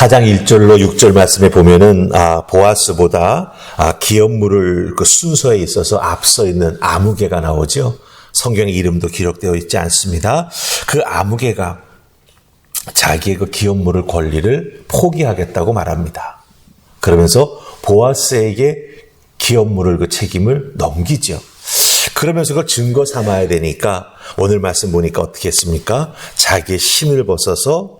4장 1절로 6절 말씀에 보면은 보아스보다 기업물을 그 순서에 있어서 앞서 있는 아무개가 나오죠. 성경의 이름도 기록되어 있지 않습니다. 그 아무개가 자기의 그 기업물을 권리를 포기하겠다고 말합니다. 그러면서 보아스에게 기업물을 그 책임을 넘기죠. 그러면서 그걸 증거 삼아야 되니까 오늘 말씀 보니까 어떻게 했습니까? 자기의 신을 벗어서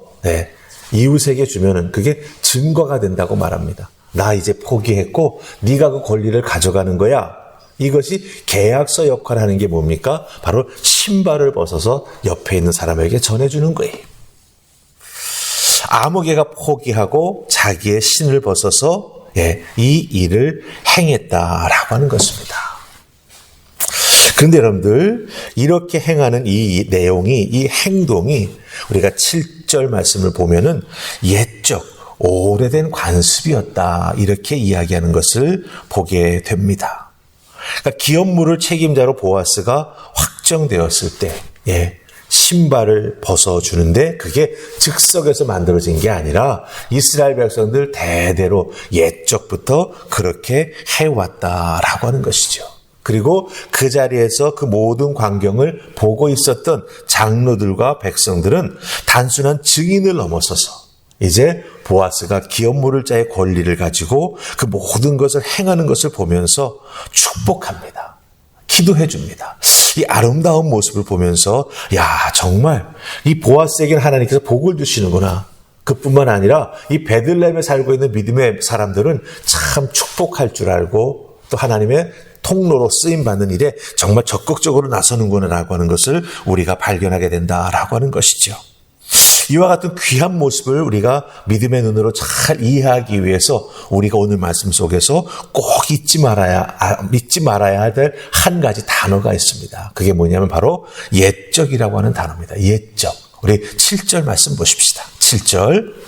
이웃에게 주면은 그게 증거가 된다고 말합니다. 나 이제 포기했고 네가 그 권리를 가져가는 거야. 이것이 계약서 역할을 하는 게 뭡니까? 바로 신발을 벗어서 옆에 있는 사람에게 전해주는 거예요. 아무개가 포기하고 자기의 신을 벗어서 이 일을 행했다라고 하는 것입니다. 그런데 여러분들, 이렇게 행하는 이 내용이, 이 행동이 우리가 7절 말씀을 보면은 옛적 오래된 관습이었다, 이렇게 이야기하는 것을 보게 됩니다. 그러니까 기업물을 책임자로 보아스가 확정되었을 때 신발을 벗어주는데 그게 즉석에서 만들어진 게 아니라 이스라엘 백성들 대대로 옛적부터 그렇게 해왔다라고 하는 것이죠. 그리고 그 자리에서 그 모든 광경을 보고 있었던 장로들과 백성들은 단순한 증인을 넘어서서 이제 보아스가 기업물을 자의 권리를 가지고 그 모든 것을 행하는 것을 보면서 축복합니다. 기도해 줍니다. 이 아름다운 모습을 보면서 정말 이 보아스에게는 하나님께서 복을 주시는구나. 그뿐만 아니라 이 베들레헴에 살고 있는 믿음의 사람들은 참 축복할 줄 알고 또 하나님의 통로로 쓰임받는 일에 정말 적극적으로 나서는구나라고 하는 것을 우리가 발견하게 된다라고 하는 것이죠. 이와 같은 귀한 모습을 우리가 믿음의 눈으로 잘 이해하기 위해서 우리가 오늘 말씀 속에서 꼭 잊지 말아야 될 한 가지 단어가 있습니다. 그게 뭐냐면 바로 옛적이라고 하는 단어입니다. 옛적. 우리 7절 말씀 보십시다. 7절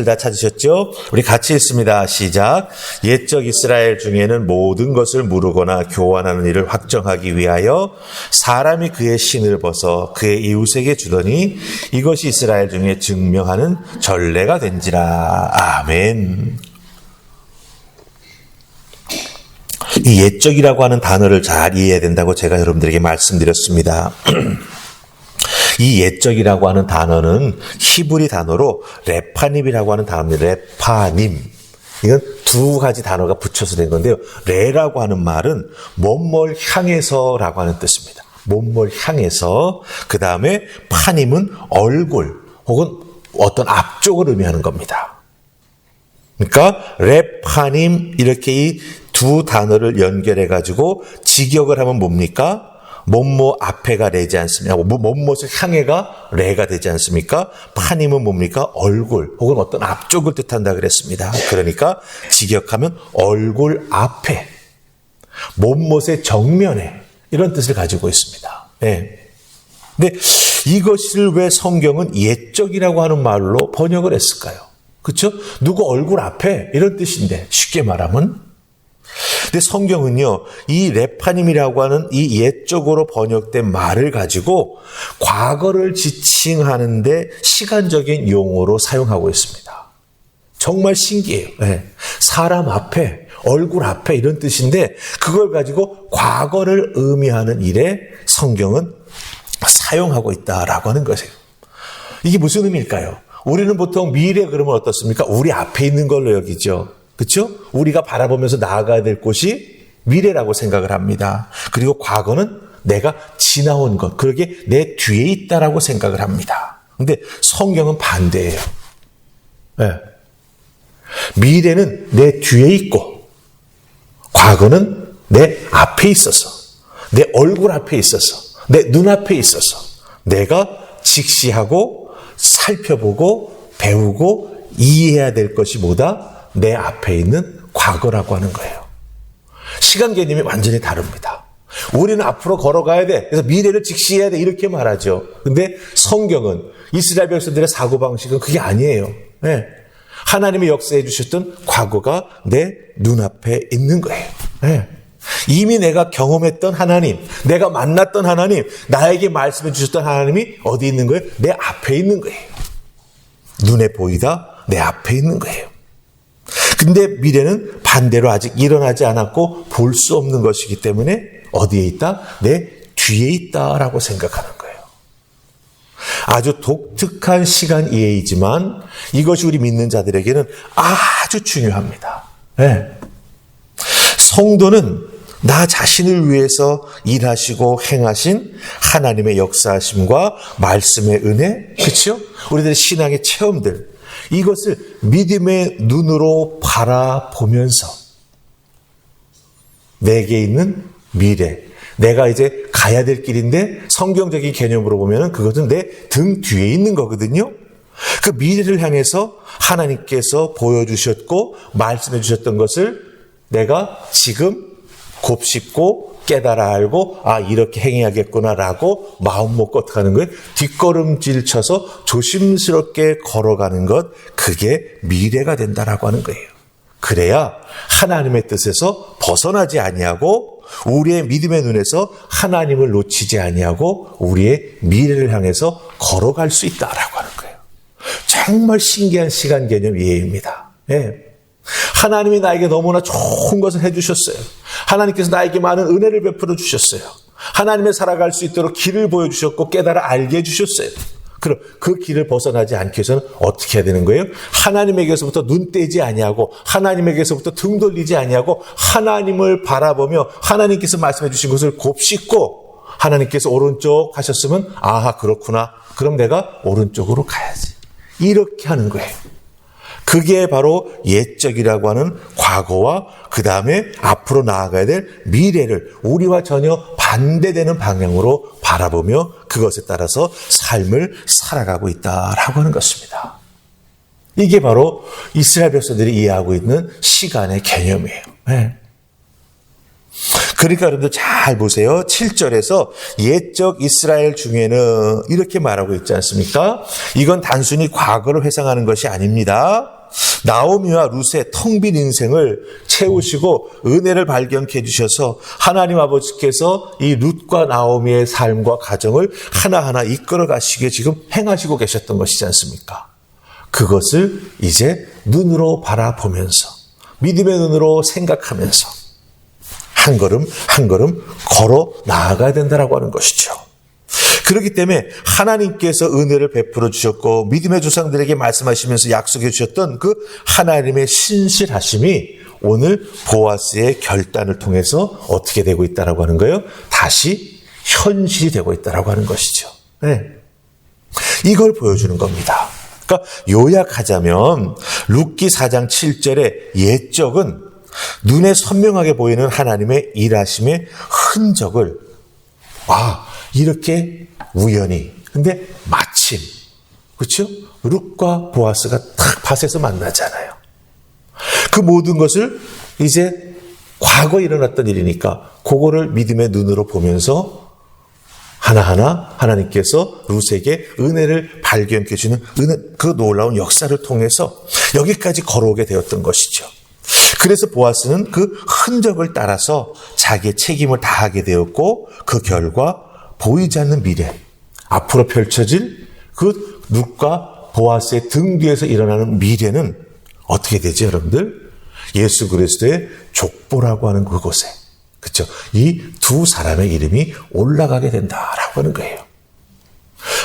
다 찾으셨죠? 우리 같이 읽습니다. 시작. 옛적 이스라엘 중에는 모든 것을 무르거나 교환하는 일을 확정하기 위하여 사람이 그의 신을 벗어 그의 이웃에게 주더니 이것이 이스라엘 중에 증명하는 전례가 된지라. 아멘. 이 옛적이라고 하는 단어를 잘 이해해야 된다고 제가 여러분들에게 말씀드렸습니다. 이 옛적이라고 하는 단어는 히브리 단어로 레파님이라고 하는 단어입니다. 레파님. 이건 두 가지 단어가 붙여서 된 건데요. 레라고 하는 말은 뭐뭘 향해서라고 하는 뜻입니다. 뭐뭘 향해서. 그 다음에 파님은 얼굴 혹은 어떤 앞쪽을 의미하는 겁니다. 그러니까 레파님, 이렇게 이 두 단어를 연결해가지고 직역을 하면 뭡니까? 뭐뭐 앞에가 레지 않습니까? 뭐뭐를 향해가 레가 되지 않습니까? 파님은 뭡니까? 얼굴 혹은 어떤 앞쪽을 뜻한다 그랬습니다. 그러니까 직역하면 얼굴 앞에, 뭐뭐의 정면에, 이런 뜻을 가지고 있습니다. 근데 이것을 왜 성경은 옛적이라고 하는 말로 번역을 했을까요? 그렇죠? 누구 얼굴 앞에, 이런 뜻인데 쉽게 말하면. 근데 성경은요, 이 레파님이라고 하는 이 옛적으로 번역된 말을 가지고 과거를 지칭하는데 시간적인 용어로 사용하고 있습니다. 정말 신기해요. 사람 앞에, 얼굴 앞에, 이런 뜻인데 그걸 가지고 과거를 의미하는 일에 성경은 사용하고 있다라고 하는 것이에요. 이게 무슨 의미일까요? 우리는 보통 미래 그러면 어떻습니까? 우리 앞에 있는 걸로 여기죠. 그렇죠? 우리가 바라보면서 나아가야 될 곳이 미래라고 생각을 합니다. 그리고 과거는 내가 지나온 것, 그러게 내 뒤에 있다라고 생각을 합니다. 근데 성경은 반대예요. 미래는 내 뒤에 있고 과거는 내 앞에 있어서, 내 얼굴 앞에 있어서, 내 눈앞에 있어서 내가 직시하고 살펴보고 배우고 이해해야 될 것이 뭐다? 내 앞에 있는 과거라고 하는 거예요. 시간 개념이 완전히 다릅니다. 우리는 앞으로 걸어가야 돼. 그래서 미래를 직시해야 돼. 이렇게 말하죠. 근데 성경은, 이스라엘 백성들의 사고방식은 그게 아니에요. 하나님이 역사해 주셨던 과거가 내 눈앞에 있는 거예요. 이미 내가 경험했던 하나님, 내가 만났던 하나님, 나에게 말씀해 주셨던 하나님이 어디 있는 거예요? 내 앞에 있는 거예요. 눈에 보이다 내 앞에 있는 거예요. 근데 미래는 반대로 아직 일어나지 않았고 볼 수 없는 것이기 때문에 어디에 있다? 내 뒤에 있다라고 생각하는 거예요. 아주 독특한 시간 이해이지만 이것이 우리 믿는 자들에게는 아주 중요합니다. 네. 성도는 나 자신을 위해서 일하시고 행하신 하나님의 역사하심과 말씀의 은혜, 그렇죠? 우리들의 신앙의 체험들, 이것을 믿음의 눈으로 바라보면서 내게 있는 미래, 내가 이제 가야 될 길인데 성경적인 개념으로 보면 그것은 내 등 뒤에 있는 거거든요. 그 미래를 향해서 하나님께서 보여주셨고 말씀해 주셨던 것을 내가 지금 곱씹고 깨달아 알고 이렇게 행해야겠구나라고 마음 먹고 어떻게 하는 거예요? 뒷걸음질 쳐서 조심스럽게 걸어가는 것, 그게 미래가 된다라고 하는 거예요. 그래야 하나님의 뜻에서 벗어나지 아니하고 우리의 믿음의 눈에서 하나님을 놓치지 아니하고 우리의 미래를 향해서 걸어갈 수 있다라고 하는 거예요. 정말 신기한 시간 개념 이해입니다. 네. 하나님이 나에게 너무나 좋은 것을 해주셨어요. 하나님께서 나에게 많은 은혜를 베풀어 주셨어요. 하나님의 살아갈 수 있도록 길을 보여주셨고 깨달아 알게 해주셨어요. 그럼 그 길을 벗어나지 않기 위해서는 어떻게 해야 되는 거예요? 하나님에게서부터 눈 떼지 아니하고 하나님에게서부터 등 돌리지 아니하고 하나님을 바라보며 하나님께서 말씀해 주신 것을 곱씹고 하나님께서 오른쪽 하셨으면 그렇구나. 그럼 내가 오른쪽으로 가야지. 이렇게 하는 거예요. 그게 바로 옛적이라고 하는 과거와 그 다음에 앞으로 나아가야 될 미래를 우리와 전혀 반대되는 방향으로 바라보며 그것에 따라서 삶을 살아가고 있다라고 하는 것입니다. 이게 바로 이스라엘 백성들이 이해하고 있는 시간의 개념이에요. 네. 그러니까 여러분들 잘 보세요. 7절에서 옛적 이스라엘 중에는 이렇게 말하고 있지 않습니까? 이건 단순히 과거를 회상하는 것이 아닙니다. 나오미와 룻의 텅 빈 인생을 채우시고 은혜를 발견케 해주셔서 하나님 아버지께서 이 룻과 나오미의 삶과 가정을 하나하나 이끌어 가시게 지금 행하시고 계셨던 것이지 않습니까? 그것을 이제 눈으로 바라보면서 믿음의 눈으로 생각하면서 한 걸음 한 걸음 걸어 나아가야 된다라고 하는 것이죠. 그렇기 때문에 하나님께서 은혜를 베풀어 주셨고 믿음의 조상들에게 말씀하시면서 약속해 주셨던 그 하나님의 신실하심이 오늘 보아스의 결단을 통해서 어떻게 되고 있다라고 하는 거예요? 다시 현실이 되고 있다라고 하는 것이죠. 네. 이걸 보여주는 겁니다. 그러니까 요약하자면 룻기 4장 7절의 옛적은 눈에 선명하게 보이는 하나님의 일하심의 흔적을 이렇게 우연히 근데 마침 그렇죠? 룻과 보아스가 딱 밭에서 만나잖아요. 그 모든 것을 이제 과거에 일어났던 일이니까 그거를 믿음의 눈으로 보면서 하나하나 하나님께서 룻에게 은혜를 발견해 주는 그 놀라운 역사를 통해서 여기까지 걸어오게 되었던 것이죠. 그래서 보아스는 그 흔적을 따라서 자기의 책임을 다하게 되었고 그 결과 보이지 않는 미래, 앞으로 펼쳐질 그 룻과 보아스의 등 뒤에서 일어나는 미래는 어떻게 되죠, 여러분들? 예수 그리스도의 족보라고 하는 그곳에, 그렇죠? 이 두 사람의 이름이 올라가게 된다라고 하는 거예요.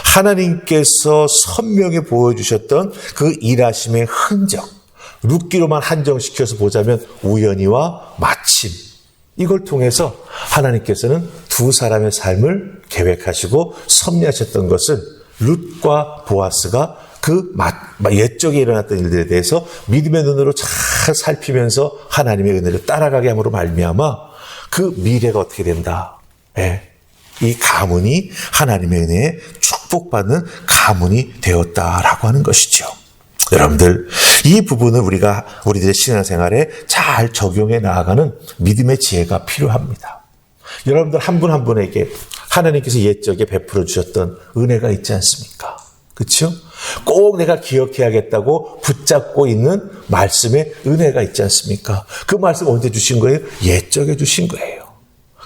하나님께서 선명히 보여주셨던 그 일하심의 흔적, 룻기로만 한정시켜서 보자면 우연히와 마침, 이걸 통해서 하나님께서는 두 사람의 삶을 계획하시고 섭리하셨던 것을 룻과 보아스가 그 옛적에 일어났던 일들에 대해서 믿음의 눈으로 잘 살피면서 하나님의 은혜를 따라가게 함으로 말미암아 그 미래가 어떻게 된다. 이 가문이 하나님의 은혜에 축복받는 가문이 되었다라고 하는 것이죠. 여러분들, 이 부분을 우리들의 신앙생활에 잘 적용해 나아가는 믿음의 지혜가 필요합니다. 여러분들 한 분 한 분에게 하나님께서 옛적에 베풀어 주셨던 은혜가 있지 않습니까? 그렇죠? 꼭 내가 기억해야겠다고 붙잡고 있는 말씀의 은혜가 있지 않습니까? 그 말씀 언제 주신 거예요? 옛적에 주신 거예요.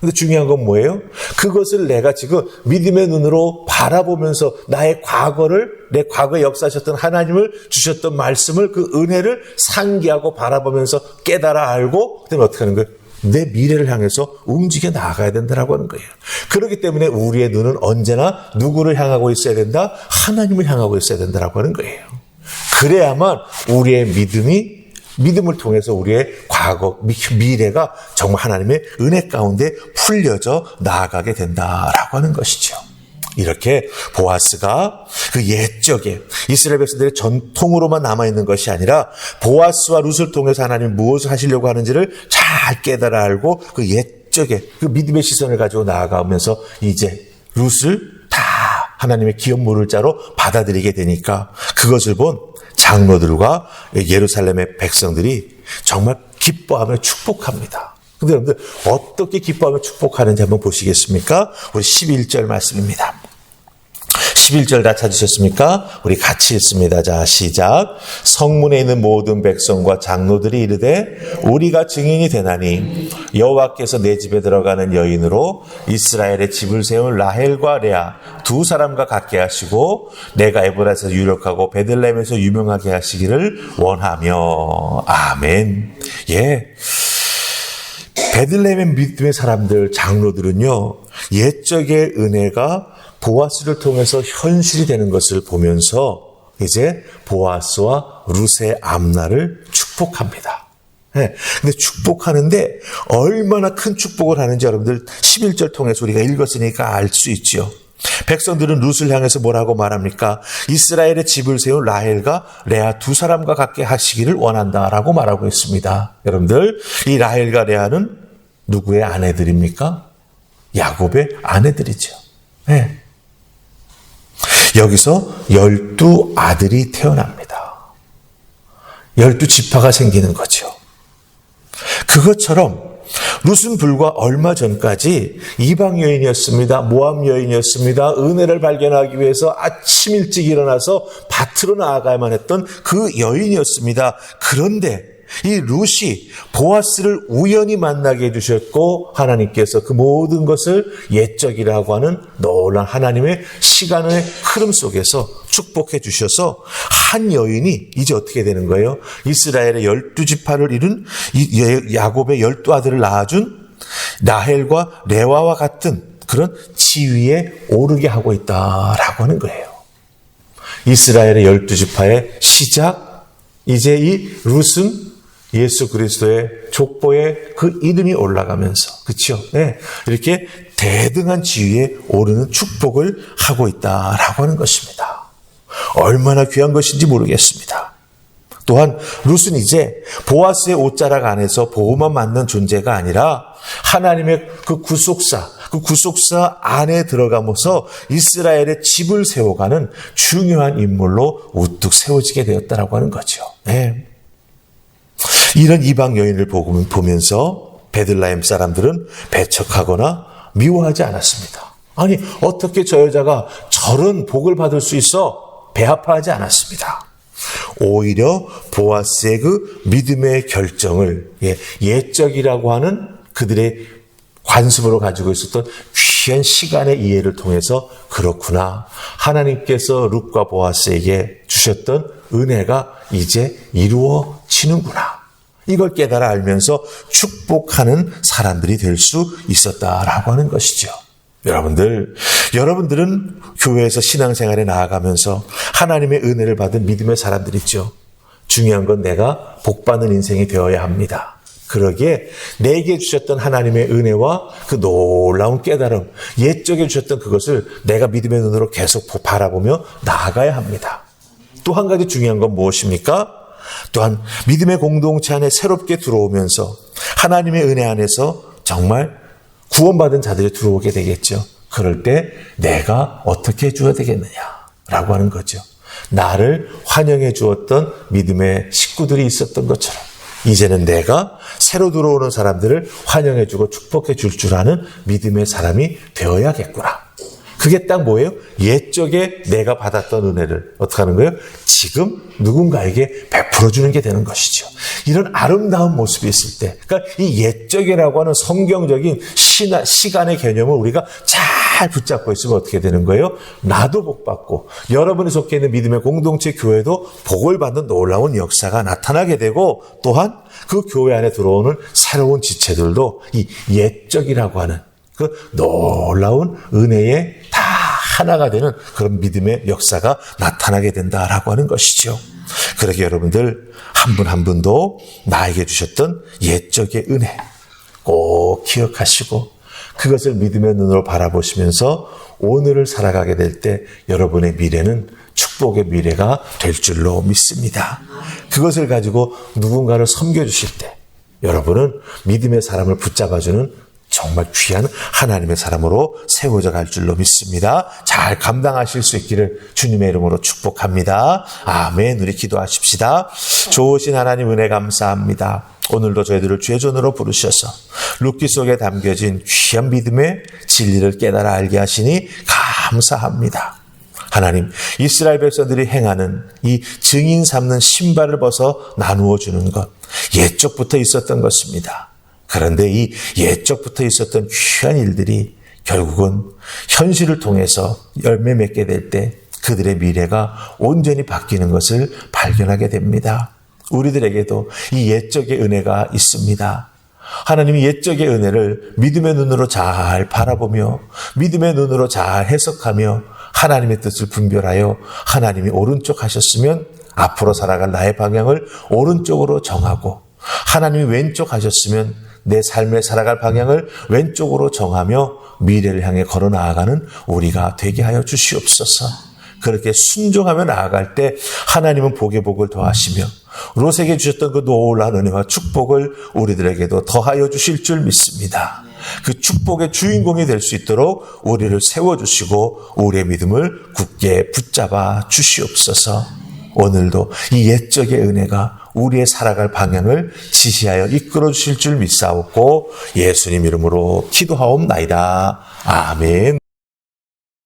근데 중요한 건 뭐예요? 그것을 내가 지금 믿음의 눈으로 바라보면서 나의 과거를, 내 과거에 역사하셨던 하나님을 주셨던 말씀을, 그 은혜를 상기하고 바라보면서 깨달아 알고, 그다음에 어떻게 하는 거예요? 내 미래를 향해서 움직여 나가야 된다라고 하는 거예요. 그렇기 때문에 우리의 눈은 언제나 누구를 향하고 있어야 된다? 하나님을 향하고 있어야 된다라고 하는 거예요. 그래야만 우리의 믿음을 통해서 우리의 과거, 미래가 정말 하나님의 은혜 가운데 풀려져 나아가게 된다라고 하는 것이죠. 이렇게 보아스가 그 옛적에 이스라엘 백성들의 전통으로만 남아있는 것이 아니라 보아스와 룻을 통해서 하나님 무엇을 하시려고 하는지를 잘 깨달아 알고 그 옛적에 그 믿음의 시선을 가지고 나아가면서 이제 룻을 다 하나님의 기업 모를 자로 받아들이게 되니까 그것을 본 장로들과 예루살렘의 백성들이 정말 기뻐하며 축복합니다. 근데 여러분들 어떻게 기뻐하며 축복하는지 한번 보시겠습니까? 우리 11절 말씀입니다. 11절 다 찾으셨습니까? 우리 같이 읽습니다. 자, 시작. 성문에 있는 모든 백성과 장로들이 이르되 우리가 증인이 되나니 여호와께서 내 집에 들어가는 여인으로 이스라엘의 집을 세운 라헬과 레아 두 사람과 같게 하시고 내가 에브라에서 유력하고 베들레헴에서 유명하게 하시기를 원하며. 아멘. 예. 베들레헴의 믿음의 사람들, 장로들은요, 옛적의 은혜가 보아스를 통해서 현실이 되는 것을 보면서 이제 보아스와 룻의 앞날을 축복합니다. 네. 근데 축복하는데 얼마나 큰 축복을 하는지 여러분들 11절 통해서 우리가 읽었으니까 알 수 있죠. 백성들은 룻을 향해서 뭐라고 말합니까? 이스라엘의 집을 세운 라헬과 레아 두 사람과 같게 하시기를 원한다라고 말하고 있습니다. 여러분들, 이 라헬과 레아는 누구의 아내들입니까? 야곱의 아내들이죠. 네. 여기서 12아들이 태어납니다. 12지파가 생기는 거죠. 그것처럼 룻은 불과 얼마 전까지 이방 여인이었습니다. 모압 여인이었습니다. 은혜를 발견하기 위해서 아침 일찍 일어나서 밭으로 나아가야만 했던 그 여인이었습니다. 그런데 이 룻이 보아스를 우연히 만나게 해주셨고 하나님께서 그 모든 것을 옛적이라고 하는 놀라운 하나님의 시간의 흐름 속에서 축복해 주셔서 한 여인이 이제 어떻게 되는 거예요? 이스라엘의 12지파를 이룬 야곱의 12아들을 낳아준 라헬과 레와와 같은 그런 지위에 오르게 하고 있다라고 하는 거예요. 이스라엘의 12지파의 시작, 이제 이 룻은 예수 그리스도의 족보에 그 이름이 올라가면서, 그렇죠? 네, 이렇게 대등한 지위에 오르는 축복을 하고 있다라고 하는 것입니다. 얼마나 귀한 것인지 모르겠습니다. 또한 룻은 이제 보아스의 옷자락 안에서 보호만 받는 존재가 아니라 하나님의 그 구속사 안에 들어가면서 이스라엘의 집을 세워가는 중요한 인물로 우뚝 세워지게 되었다라고 하는 거죠. 네. 이런 이방 여인을 보면서 베들레헴 사람들은 배척하거나 미워하지 않았습니다. 아니, 어떻게 저 여자가 저런 복을 받을 수 있어? 배아파하지 않았습니다. 오히려 보아스의 그 믿음의 결정을 옛적이라고 하는 그들의 관습으로 가지고 있었던 귀한 시간의 이해를 통해서 그렇구나, 하나님께서 룻과 보아스에게 주셨던 은혜가 이제 이루어지는구나, 이걸 깨달아 알면서 축복하는 사람들이 될 수 있었다라고 하는 것이죠. 여러분들은 교회에서 신앙생활에 나아가면서 하나님의 은혜를 받은 믿음의 사람들이죠. 중요한 건 내가 복받는 인생이 되어야 합니다. 그러기에 내게 주셨던 하나님의 은혜와 그 놀라운 깨달음, 옛적에 주셨던 그것을 내가 믿음의 눈으로 계속 바라보며 나아가야 합니다. 또 한 가지 중요한 건 무엇입니까? 또한 믿음의 공동체 안에 새롭게 들어오면서 하나님의 은혜 안에서 정말 구원받은 자들이 들어오게 되겠죠. 그럴 때 내가 어떻게 해줘야 되겠느냐라고 하는 거죠. 나를 환영해 주었던 믿음의 식구들이 있었던 것처럼 이제는 내가 새로 들어오는 사람들을 환영해 주고 축복해 줄 줄 아는 믿음의 사람이 되어야겠구나. 그게 딱 뭐예요? 옛적에 내가 받았던 은혜를 어떻게 하는 거예요? 지금 누군가에게 베풀어 주는 게 되는 것이죠. 이런 아름다운 모습이 있을 때, 그러니까 이 옛적이라고 하는 성경적인 시간의 개념을 우리가 잘 붙잡고 있으면 어떻게 되는 거예요? 나도 복받고 여러분이 속해 있는 믿음의 공동체 교회도 복을 받는 놀라운 역사가 나타나게 되고, 또한 그 교회 안에 들어오는 새로운 지체들도 이 옛적이라고 하는 그 놀라운 은혜의 다 하나가 되는 그런 믿음의 역사가 나타나게 된다라고 하는 것이죠. 그러게 여러분들 한 분 한 분도 나에게 주셨던 옛적의 은혜 꼭 기억하시고 그것을 믿음의 눈으로 바라보시면서 오늘을 살아가게 될 때 여러분의 미래는 축복의 미래가 될 줄로 믿습니다. 그것을 가지고 누군가를 섬겨주실 때 여러분은 믿음의 사람을 붙잡아주는 정말 귀한 하나님의 사람으로 세워져 갈 줄로 믿습니다. 잘 감당하실 수 있기를 주님의 이름으로 축복합니다. 아멘. 우리 기도하십시다. 좋으신 하나님 은혜 감사합니다. 오늘도 저희들을 주의 존으로 부르셔서 룻기 속에 담겨진 귀한 믿음의 진리를 깨달아 알게 하시니 감사합니다. 하나님, 이스라엘 백성들이 행하는 이 증인 삼는 신발을 벗어 나누어 주는 것, 옛적부터 있었던 것입니다. 그런데 이 옛적부터 있었던 귀한 일들이 결국은 현실을 통해서 열매 맺게 될 때 그들의 미래가 온전히 바뀌는 것을 발견하게 됩니다. 우리들에게도 이 옛적의 은혜가 있습니다. 하나님이 옛적의 은혜를 믿음의 눈으로 잘 바라보며 믿음의 눈으로 잘 해석하며 하나님의 뜻을 분별하여 하나님이 오른쪽 하셨으면 앞으로 살아갈 나의 방향을 오른쪽으로 정하고, 하나님이 왼쪽 하셨으면 내 삶을 살아갈 방향을 왼쪽으로 정하며 미래를 향해 걸어 나아가는 우리가 되게 하여 주시옵소서. 그렇게 순종하며 나아갈 때 하나님은 복의 복을 더하시며 롯에게 주셨던 그 놀라운 은혜와 축복을 우리들에게도 더하여 주실 줄 믿습니다. 그 축복의 주인공이 될 수 있도록 우리를 세워주시고 우리의 믿음을 굳게 붙잡아 주시옵소서. 오늘도 이 옛적의 은혜가 우리의 살아갈 방향을 지시하여 이끌어 주실 줄 믿사옵고 예수님 이름으로 기도하옵나이다. 아멘.